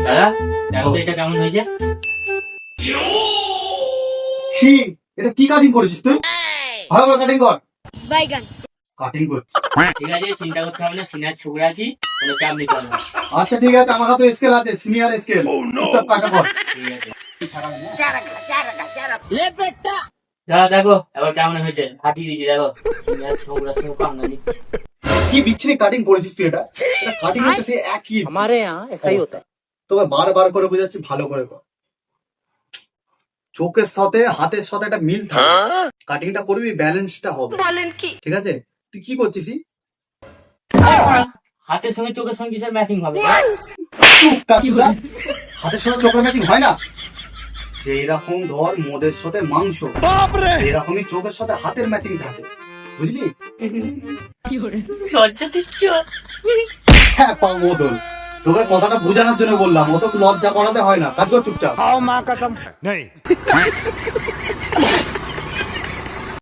দাদা দেখো তো এটা কেমন হয়েছে? ছি, এটা কি কাটিং করেছিস তুই? ভালো করে কাটিং কর। বাইগান কাটিং কর। ঠিক আছে, চিন্তা করতে হবে না, সিনিয়র ছোকরা আছি, কোনো চাপ নিতে হবে না। আচ্ছা ঠিক আছে, আমার হাতে স্কেল আছে, সিনিয়র স্কেল। চুপচাপ কাটা কর। ঠিক আছে দাদা দেখো এবার কেমন হয়েছে, ফাটিয়ে দিয়েছি দেখো, সিনিয়র ছোকরার সঙ্গে পাঙ্গা নিচ্ছে। কি বিচ্ছিরি কাটিং করেছিস তুই এটা? কাটিং হচ্ছে সে একই। हमारे यहाँ ऐसा ही होता है। তবে বারবার করে বুঝাচ্ছি, ভালো করে কর। চোখের সাথে হাতের সাথে একটা মিল থাকে, কাটিংটা করবি, ব্যালেন্সটা হবে। ঠিক আছে, তুই কি করছিস? হাতের সঙ্গে চোখের সঙ্গে কিসের ম্যাচিং হবে? কাচুদা, হাতের সাথে চোখের ম্যাচিং হয় না। সেই রকম ধর মদের সাথে মাংস, এরকমই চোখের সাথে হাতের ম্যাচিং থাকে, বুঝলি? লজ্জা দিচ্ছ? হ্যাঁ পা মদন, তোকে কথাটা বোঝানোর জন্য বললাম, অত লজ্জা করাতে হয় না, কাজ কর চুপচাপ। आओ माँ कसम। नहीं